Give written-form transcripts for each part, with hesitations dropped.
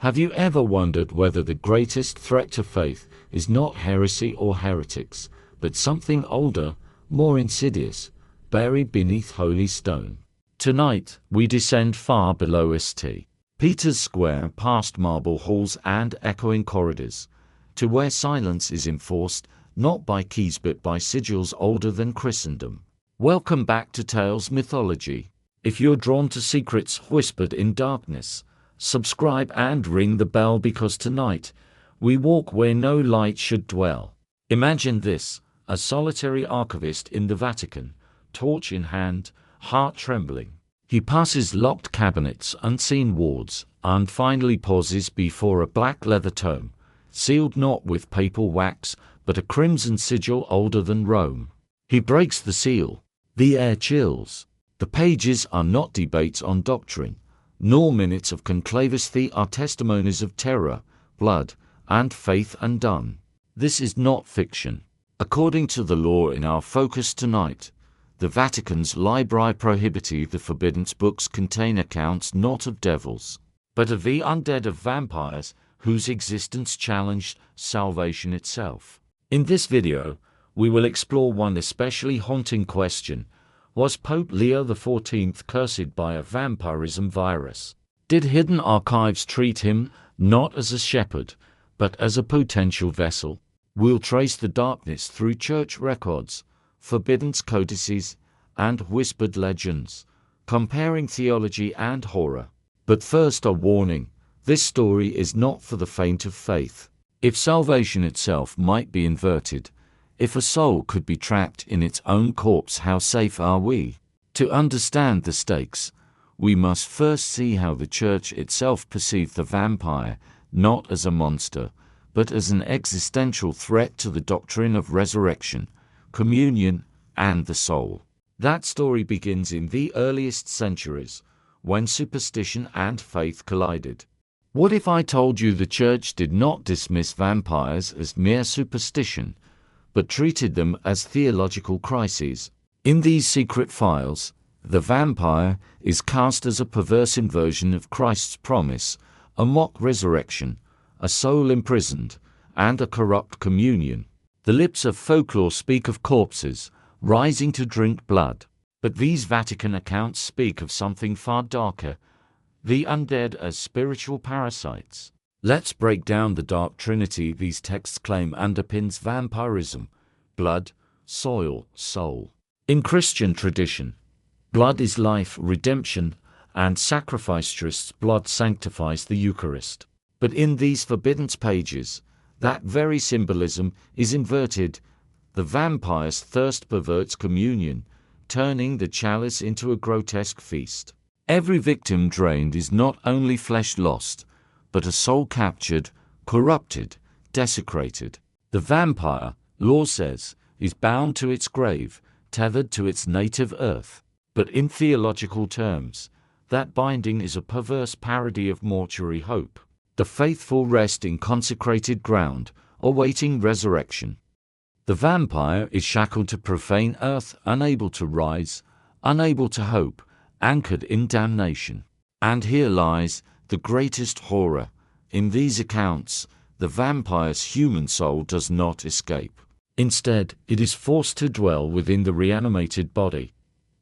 Have you ever wondered whether the greatest threat to faith is not heresy or heretics, but something older, more insidious, buried beneath holy stone? Tonight, we descend far below St. Peter's Square, past marble halls and echoing corridors, to where silence is enforced not by keys but by sigils older than Christendom. Welcome back to Tales Mythology. If you're drawn to secrets whispered in darkness, subscribe and ring the bell, because tonight we walk where no light should dwell. Imagine this: a solitary archivist in the Vatican, torch in hand, heart trembling. He passes locked cabinets, unseen wards, and finally pauses before a black leather tome, sealed not with papal wax, but a crimson sigil older than Rome. He breaks the seal. The air chills. The pages are not debates on doctrine, nor minutes of conclaves. They are testimonies of terror, blood, and faith undone. This is not fiction. According to the law in our focus tonight, the Vatican's Libri Prohibiti, the forbidden books, contain accounts not of devils, but of the undead, of vampires whose existence challenged salvation itself. In this video, we will explore one especially haunting question: was Pope Leo XIV cursed by a vampirism virus? Did hidden archives treat him not as a shepherd, but as a potential vessel? We'll trace the darkness through church records, forbidden codices, and whispered legends, comparing theology and horror. But first, a warning: this story is not for the faint of faith. If salvation itself might be inverted, if a soul could be trapped in its own corpse, how safe are we? To understand the stakes, we must first see how the Church itself perceived the vampire, not as a monster, but as an existential threat to the doctrine of resurrection, communion, and the soul. That story begins in the earliest centuries, when superstition and faith collided. What if I told you the Church did not dismiss vampires as mere superstition, but treated them as theological crises? In these secret files, the vampire is cast as a perverse inversion of Christ's promise, a mock resurrection, a soul imprisoned, and a corrupt communion. The lips of folklore speak of corpses rising to drink blood, but these Vatican accounts speak of something far darker: the undead as spiritual parasites. Let's break down the Dark Trinity these texts claim underpins vampirism: blood, soil, soul. In Christian tradition, blood is life, redemption, and sacrifice. Christ's blood sanctifies the Eucharist. But in these forbidden pages, that very symbolism is inverted. The vampire's thirst perverts communion, turning the chalice into a grotesque feast. Every victim drained is not only flesh lost, but a soul captured, corrupted, desecrated. The vampire, law says, is bound to its grave, tethered to its native earth. But in theological terms, that binding is a perverse parody of mortuary hope. The faithful rest in consecrated ground, awaiting resurrection. The vampire is shackled to profane earth, unable to rise, unable to hope, anchored in damnation. And here lies the greatest horror. In these accounts, the vampire's human soul does not escape. Instead, it is forced to dwell within the reanimated body,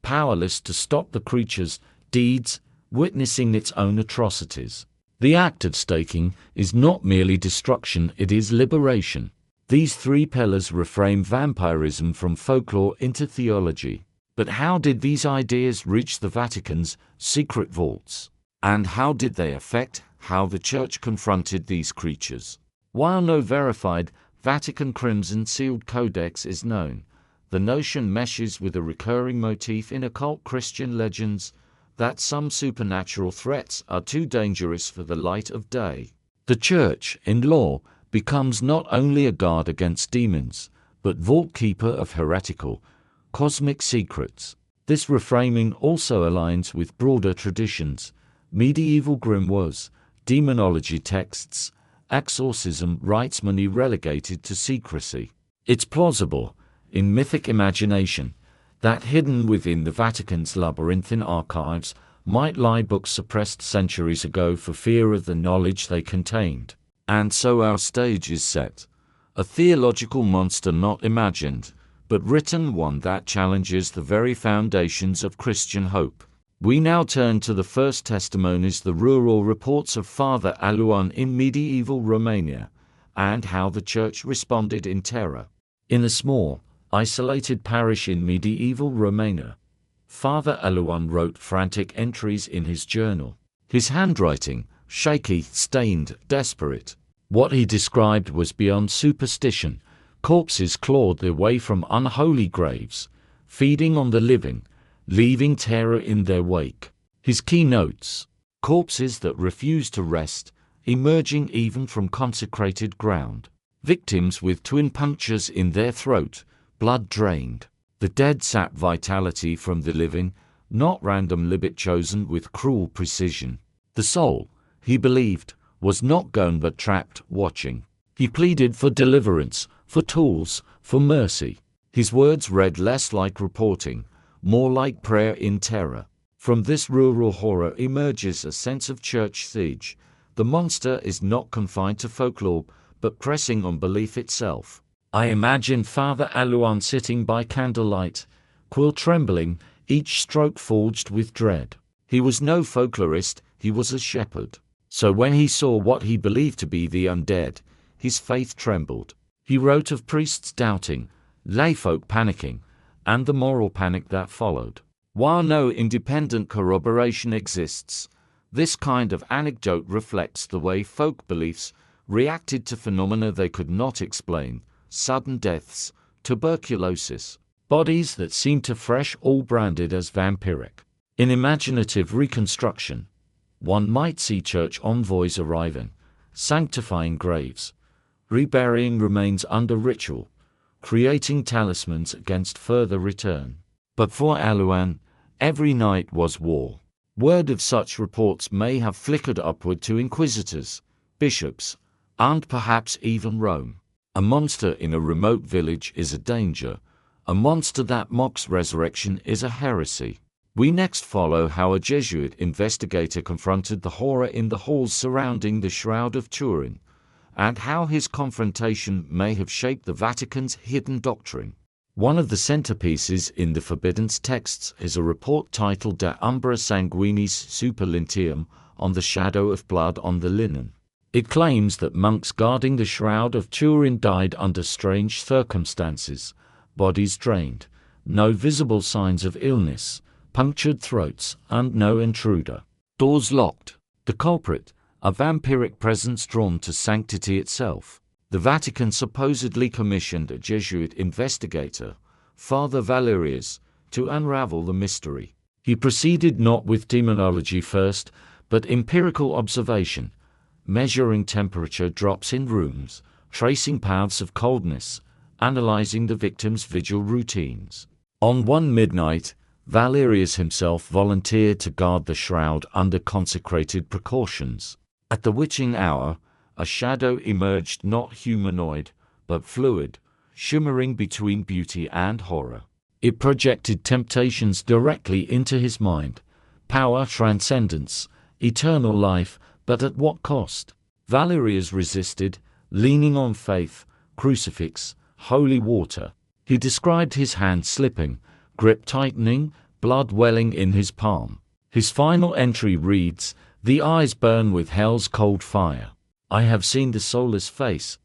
powerless to stop the creature's deeds, witnessing its own atrocities. The act of staking is not merely destruction, it is liberation. These three pillars reframe vampirism from folklore into theology. But how did these ideas reach the Vatican's secret vaults? And how did they affect how the Church confronted these creatures? While no verified Vatican crimson sealed codex is known, the notion meshes with a recurring motif in occult Christian legends that some supernatural threats are too dangerous for the light of day. The Church, in law, becomes not only a guard against demons, but vault-keeper of heretical, cosmic secrets. This reframing also aligns with broader traditions: medieval grimoires, demonology texts, exorcism rites, many relegated to secrecy. It's plausible, in mythic imagination, that hidden within the Vatican's labyrinthine archives might lie books suppressed centuries ago for fear of the knowledge they contained. And so our stage is set. A theological monster not imagined, but written, one that challenges the very foundations of Christian hope. We now turn to the first testimonies, the rural reports of Father Aluan in medieval Romania, and how the Church responded in terror. In a small, isolated parish in medieval Romania, Father Aluan wrote frantic entries in his journal. His handwriting, shaky, stained, desperate. What he described was beyond superstition. Corpses clawed their way from unholy graves, feeding on the living, leaving terror in their wake. His key notes: corpses that refused to rest, emerging even from consecrated ground. Victims with twin punctures in their throat, blood drained. The dead sap vitality from the living, not random libet chosen with cruel precision. The soul, he believed, was not gone but trapped, watching. He pleaded for deliverance, for tools, for mercy. His words read less like reporting, more like prayer in terror. From this rural horror emerges a sense of church siege. The monster is not confined to folklore, but pressing on belief itself. I imagine Father Aluan sitting by candlelight, quill trembling, each stroke forged with dread. He was no folklorist, he was a shepherd. So when he saw what he believed to be the undead, his faith trembled. He wrote of priests doubting, layfolk panicking, and the moral panic that followed. While no independent corroboration exists, this kind of anecdote reflects the way folk beliefs reacted to phenomena they could not explain: sudden deaths, tuberculosis, bodies that seemed to fresh, all branded as vampiric. In imaginative reconstruction, one might see church envoys arriving, sanctifying graves, reburying remains under ritual, creating talismans against further return. But for Aluan, every night was war. Word of such reports may have flickered upward to inquisitors, bishops, and perhaps even Rome. A monster in a remote village is a danger. A monster that mocks resurrection is a heresy. We next follow how a Jesuit investigator confronted the horror in the halls surrounding the Shroud of Turin, and how his confrontation may have shaped the Vatican's hidden doctrine. One of the centerpieces in the forbidden texts is a report titled De Umbra Sanguinis Super Linteum, on the shadow of blood on the linen. It claims that monks guarding the Shroud of Turin died under strange circumstances, bodies drained, no visible signs of illness, punctured throats, and no intruder. Doors locked. The culprit, a vampiric presence drawn to sanctity itself. The Vatican supposedly commissioned a Jesuit investigator, Father Valerius, to unravel the mystery. He proceeded not with demonology first, but empirical observation, measuring temperature drops in rooms, tracing paths of coldness, analyzing the victim's vigil routines. On one midnight, Valerius himself volunteered to guard the shroud under consecrated precautions. At the witching hour, a shadow emerged, not humanoid, but fluid, shimmering between beauty and horror. It projected temptations directly into his mind: power, transcendence, eternal life, but at what cost? Valerius resisted, leaning on faith, crucifix, holy water. He described his hand slipping, grip tightening, blood welling in his palm. His final entry reads, "The eyes burn with hell's cold fire. I have seen the soulless face."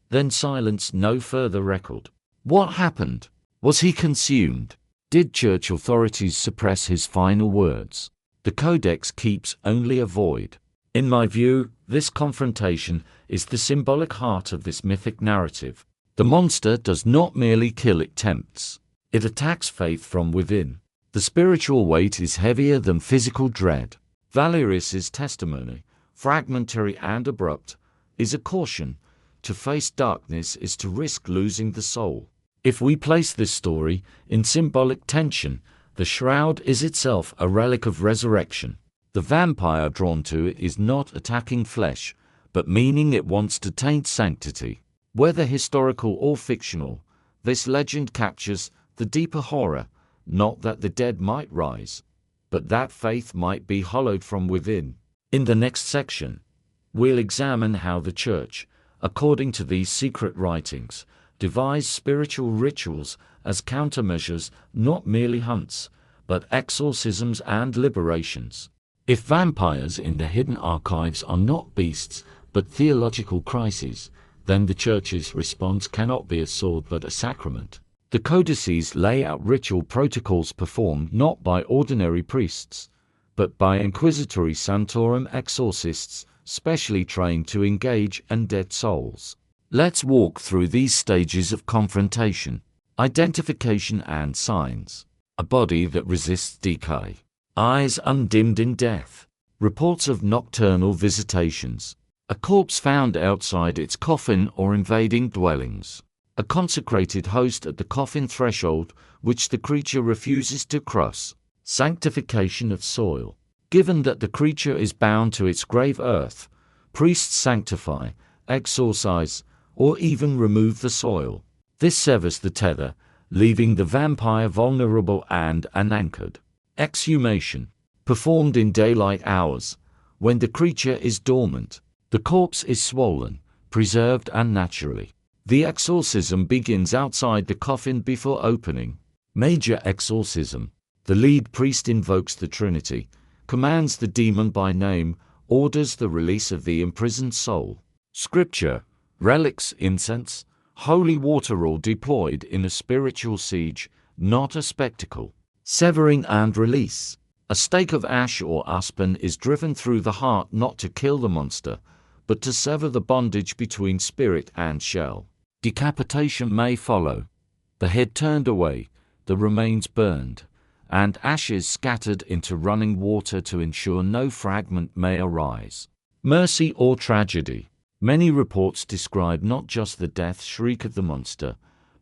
Then silence, no further record. What happened? Was he consumed? Did church authorities suppress his final words? The Codex keeps only a void. In my view, this confrontation is the symbolic heart of this mythic narrative. The monster does not merely kill, it tempts. It attacks faith from within. The spiritual weight is heavier than physical dread. Valerius's testimony, fragmentary and abrupt, is a caution. To face darkness is to risk losing the soul. If we place this story in symbolic tension, the shroud is itself a relic of resurrection. The vampire drawn to it is not attacking flesh, but meaning it wants to taint sanctity. Whether historical or fictional, this legend captures the deeper horror, not that the dead might rise, but that faith might be hallowed from within. In the next section, we'll examine how the Church, according to these secret writings, devised spiritual rituals as countermeasures, not merely hunts, but exorcisms and liberations. If vampires in the hidden archives are not beasts, but theological crises, then the Church's response cannot be a sword but a sacrament. The codices lay out ritual protocols performed not by ordinary priests, but by inquisitory santorum exorcists, specially trained to engage undead souls. Let's walk through these stages of confrontation. Identification and signs. A body that resists decay. Eyes undimmed in death. Reports of nocturnal visitations. A corpse found outside its coffin or invading dwellings. A consecrated host at the coffin threshold, which the creature refuses to cross. Sanctification of soil. Given that the creature is bound to its grave earth, priests sanctify, exorcise, or even remove the soil. This severs the tether, leaving the vampire vulnerable and unanchored. Exhumation. Performed in daylight hours, when the creature is dormant. The corpse is swollen, preserved unnaturally. The exorcism begins outside the coffin before opening. Major exorcism. The lead priest invokes the Trinity, commands the demon by name, orders the release of the imprisoned soul. Scripture. Relics, incense, holy water all deployed in a spiritual siege, not a spectacle. Severing and release. A stake of ash or aspen is driven through the heart not to kill the monster, but to sever the bondage between spirit and shell. Decapitation may follow. The head turned away, the remains burned, and ashes scattered into running water to ensure no fragment may arise. Mercy or tragedy. Many reports describe not just the death shriek of the monster,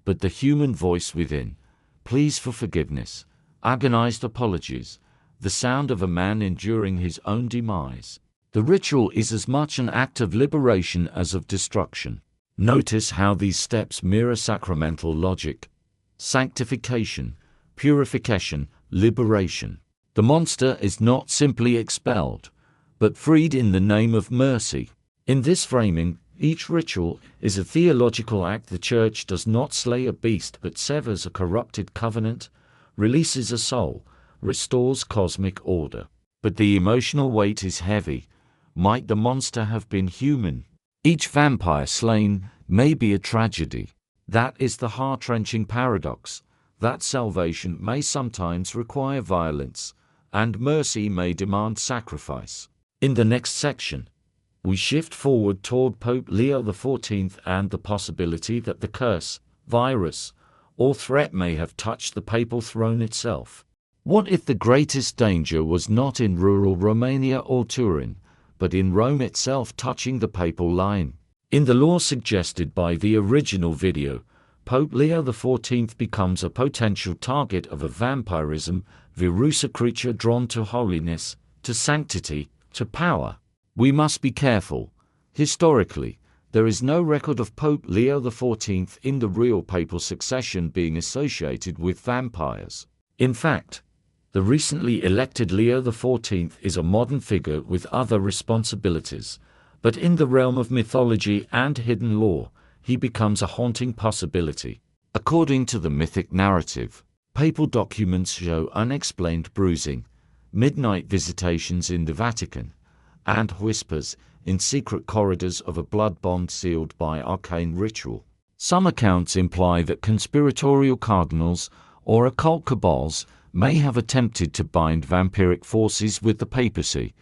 but the human voice within, pleas for forgiveness, agonized apologies, the sound of a man enduring his own demise. The ritual is as much an act of liberation as of destruction. Notice how these steps mirror sacramental logic. Sanctification, purification, liberation. The monster is not simply expelled, but freed in the name of mercy. In this framing, each ritual is a theological act. The Church does not slay a beast but severs a corrupted covenant, releases a soul, restores cosmic order. But the emotional weight is heavy. Might the monster have been human? Each vampire slain may be a tragedy. That is the heart-wrenching paradox, that salvation may sometimes require violence, and mercy may demand sacrifice. In the next section, we shift forward toward Pope Leo XIV and the possibility that the curse, virus, or threat may have touched the papal throne itself. What if the greatest danger was not in rural Romania or Turin, but in Rome itself, touching the papal line? In the law suggested by the original video, Pope Leo XIV becomes a potential target of a vampirism virus, a creature drawn to holiness, to sanctity, to power. We must be careful. Historically, there is no record of Pope Leo XIV in the real papal succession being associated with vampires. In fact, the recently elected Leo XIV is a modern figure with other responsibilities, but in the realm of mythology and hidden lore, he becomes a haunting possibility. According to the mythic narrative, papal documents show unexplained bruising, midnight visitations in the Vatican, and whispers in secret corridors of a blood bond sealed by arcane ritual. Some accounts imply that conspiratorial cardinals or occult cabals may have attempted to bind vampiric forces with the papacy,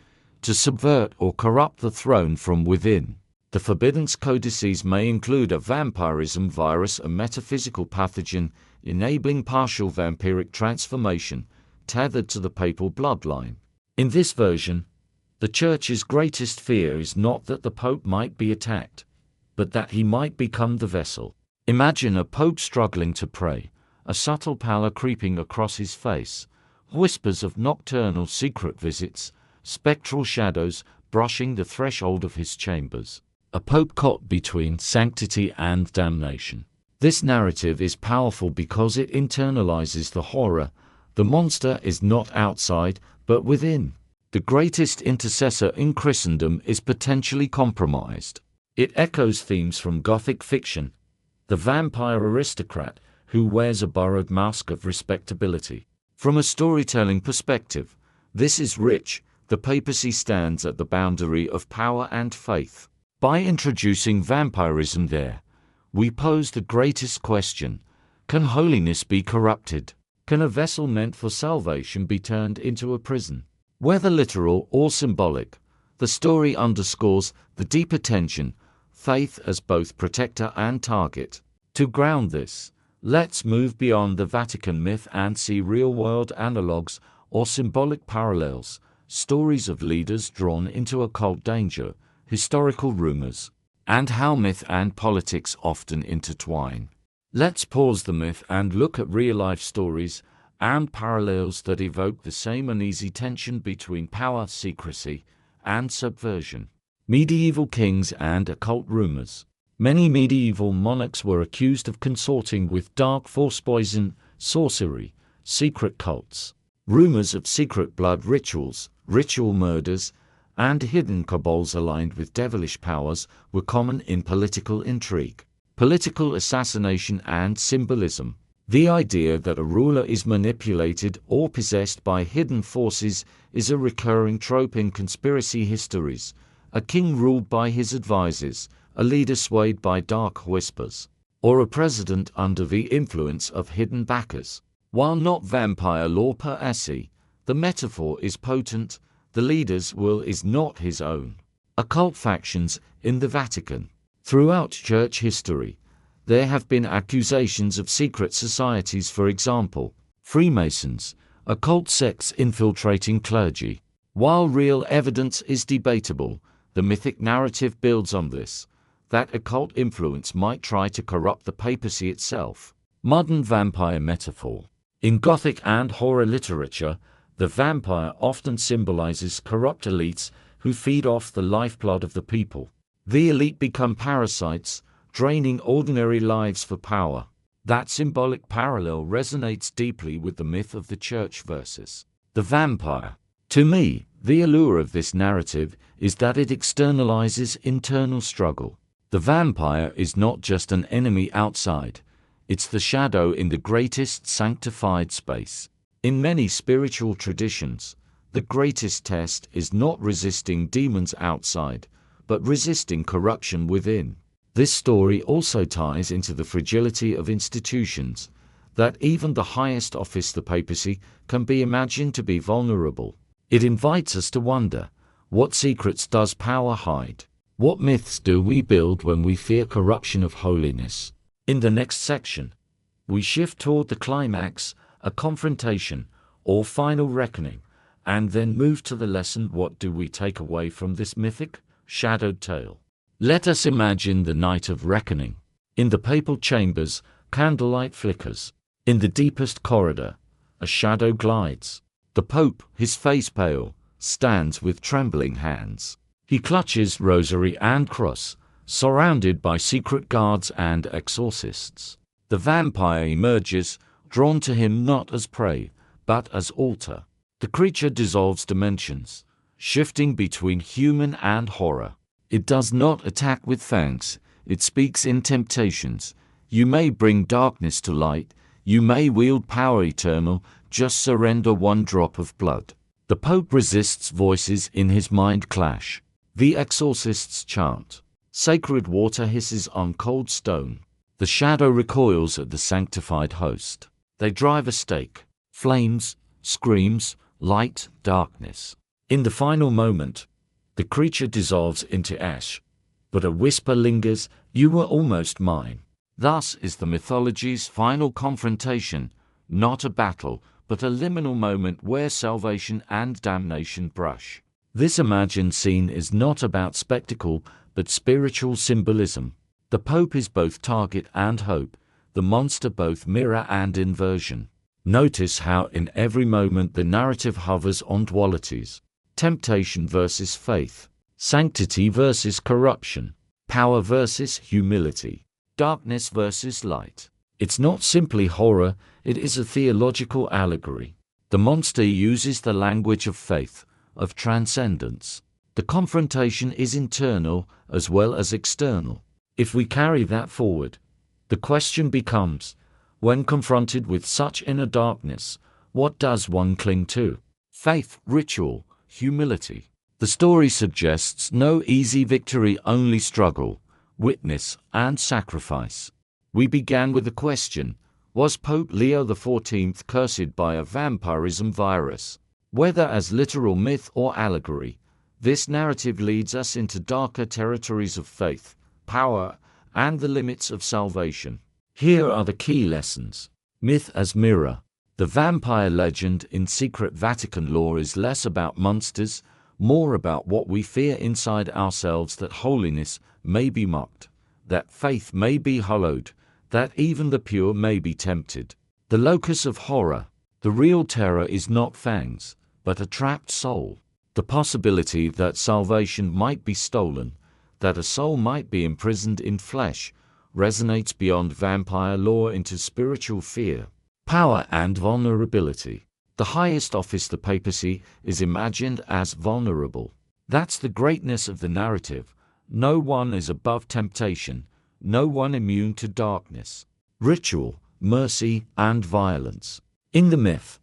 to subvert or corrupt the throne from within. The forbidden codices may include a vampirism virus, a metaphysical pathogen enabling partial vampiric transformation, tethered to the papal bloodline. In this version, the Church's greatest fear is not that the Pope might be attacked, but that he might become the vessel. Imagine a Pope struggling to pray, a subtle pallor creeping across his face, whispers of nocturnal secret visits, spectral shadows brushing the threshold of his chambers. A Pope caught between sanctity and damnation. This narrative is powerful because it internalizes the horror, The monster is not outside, but within. The greatest intercessor in Christendom is potentially compromised. It echoes themes from Gothic fiction, the vampire aristocrat who wears a borrowed mask of respectability. From a storytelling perspective, this is rich. The papacy stands at the boundary of power and faith. By introducing vampirism there, we pose the greatest question: can holiness be corrupted? Can a vessel meant for salvation be turned into a prison? Whether literal or symbolic, the story underscores the deeper tension, faith as both protector and target. To ground this, let's move beyond the Vatican myth and see real-world analogues or symbolic parallels, stories of leaders drawn into occult danger, historical rumors, and how myth and politics often intertwine. Let's pause the myth and look at real-life stories and parallels that evoke the same uneasy tension between power, secrecy, and subversion. Medieval kings and occult rumors. Many medieval monarchs were accused of consorting with dark force, poison, sorcery, secret cults. Rumors of secret blood rituals, ritual murders, and hidden cabals aligned with devilish powers were common in political intrigue, political assassination, and symbolism. The idea that a ruler is manipulated or possessed by hidden forces is a recurring trope in conspiracy histories. A king ruled by his advisors, a leader swayed by dark whispers, or a president under the influence of hidden backers. While not vampire lore per se, the metaphor is potent. The leader's will is not his own. Occult factions in the Vatican. Throughout church history, there have been accusations of secret societies, for example, Freemasons, occult sects infiltrating clergy. While real evidence is debatable, the mythic narrative builds on this, that occult influence might try to corrupt the papacy itself. Modern vampire metaphor. In Gothic and horror literature, the vampire often symbolizes corrupt elites who feed off the lifeblood of the people. The elite become parasites, draining ordinary lives for power. That symbolic parallel resonates deeply with the myth of the church versus the vampire. To me, the allure of this narrative is that it externalizes internal struggle. The vampire is not just an enemy outside, it's the shadow in the greatest sanctified space. In many spiritual traditions, the greatest test is not resisting demons outside, but resisting corruption within. This story also ties into the fragility of institutions, that even the highest office, the papacy, can be imagined to be vulnerable. It invites us to wonder, what secrets does power hide? What myths do we build when we fear corruption of holiness? In the next section, we shift toward the climax, a confrontation, or final reckoning, and then move to the lesson. What do we take away from this mythic, shadowed tale? Let us imagine the night of reckoning. In the papal chambers, candlelight flickers. In the deepest corridor, a shadow glides. The Pope, his face pale, stands with trembling hands. He clutches rosary and cross, surrounded by secret guards and exorcists. The vampire emerges, drawn to him not as prey, but as altar. The creature dissolves dimensions, shifting between human and horror. It does not attack with fangs, it speaks in temptations. You may bring darkness to light, you may wield power eternal, just surrender one drop of blood. The Pope resists, voices in his mind clash. The exorcists chant. Sacred water hisses on cold stone. The shadow recoils at the sanctified host. They drive a stake. Flames, screams, light, darkness. In the final moment, the creature dissolves into ash, but a whisper lingers, "You were almost mine." Thus is the mythology's final confrontation, not a battle, but a liminal moment where salvation and damnation brush. This imagined scene is not about spectacle, but spiritual symbolism. The Pope is both target and hope, the monster both mirror and inversion. Notice how in every moment the narrative hovers on dualities. Temptation versus faith, sanctity versus corruption, power versus humility, darkness versus light. It's not simply horror, it is a theological allegory. The monster uses the language of faith, of transcendence. The confrontation is internal as well as external. If we carry that forward, the question becomes, when confronted with such inner darkness, what does one cling to? Faith, ritual, humility. The story suggests no easy victory, only struggle, witness, and sacrifice. We began with the question, was Pope Leo XIV cursed by a vampirism virus? Whether as literal myth or allegory, this narrative leads us into darker territories of faith, power, and the limits of salvation. Here are the key lessons. Myth as mirror. The vampire legend in secret Vatican lore is less about monsters, more about what we fear inside ourselves, that holiness may be mocked, that faith may be hollowed, that even the pure may be tempted. The locus of horror. The real terror is not fangs, but a trapped soul. The possibility that salvation might be stolen, that a soul might be imprisoned in flesh, resonates beyond vampire lore into spiritual fear. Power and vulnerability. The highest office, the papacy, is imagined as vulnerable. That's the greatness of the narrative. No one is above temptation, no one immune to darkness. Ritual, mercy, and violence. In the myth,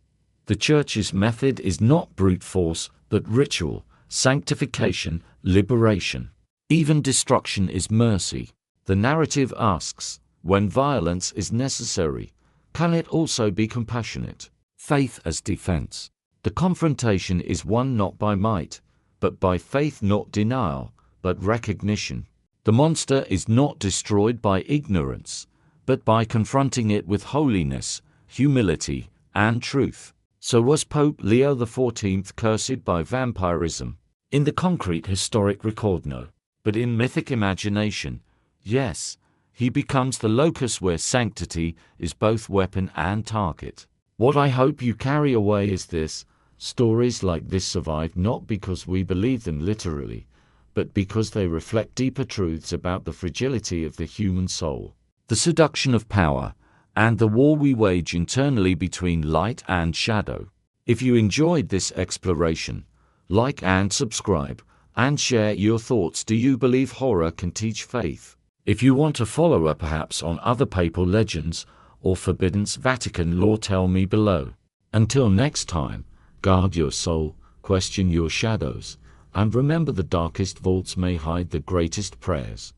the Church's method is not brute force, but ritual, sanctification, liberation. Even destruction is mercy. The narrative asks, when violence is necessary, can it also be compassionate? Faith as defense. The confrontation is won not by might, but by faith, not denial, but recognition. The monster is not destroyed by ignorance, but by confronting it with holiness, humility, and truth. So was Pope Leo XIV cursed by vampirism? In the concrete historic record, no. But in mythic imagination, yes, he becomes the locus where sanctity is both weapon and target. What I hope you carry away is this: stories like this survive not because we believe them literally, but because they reflect deeper truths about the fragility of the human soul, the seduction of power, and the war we wage internally between light and shadow. If you enjoyed this exploration, like and subscribe, and share your thoughts. Do you believe horror can teach faith? If you want a follow-up perhaps on other papal legends or forbidden Vatican lore, tell me below. Until next time, guard your soul, question your shadows, and remember the darkest vaults may hide the greatest prayers.